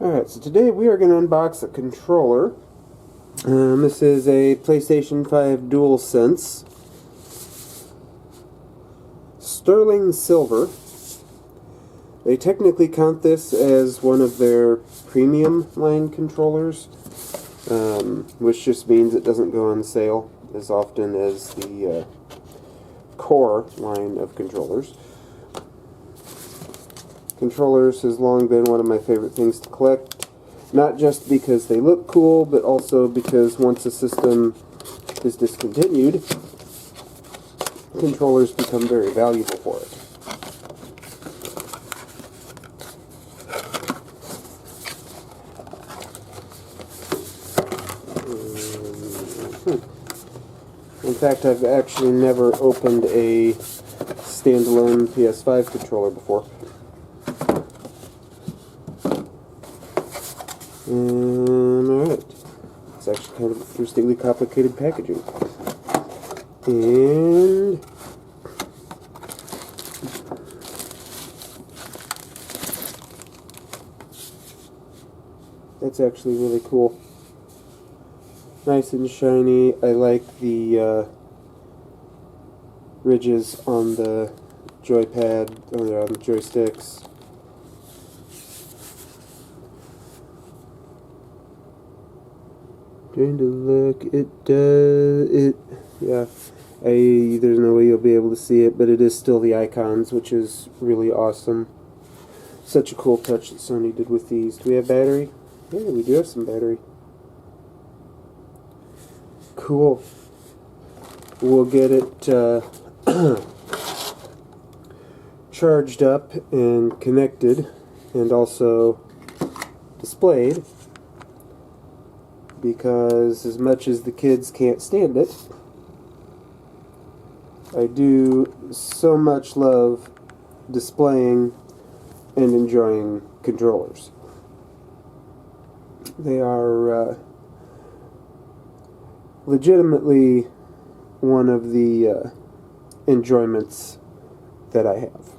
Alright, so today we are going to unbox a controller. This is a PlayStation 5 DualSense Sterling Silver. They technically count this as one of their premium line controllers, which just means it doesn't go on sale as often as the core line of controllers. Controllers has long been one of my favorite things to collect, not just because they look cool, but also because once a system is discontinued, controllers become very valuable for it. In fact, I've actually never opened a standalone PS5 controller before. Alright. It's actually kind of interestingly complicated packaging. And that's actually really cool. Nice and shiny. I like the ridges on the joypad, on the joysticks. Trying to look, yeah, there's no way you'll be able to see it, but it is still the icons, which is really awesome. Such a cool touch that Sony did with these. Do we have battery? Yeah, we do have some battery. Cool. We'll get it charged up and connected and also displayed, because as much as the kids can't stand it, I do so much love displaying and enjoying controllers. They are legitimately one of the enjoyments that I have.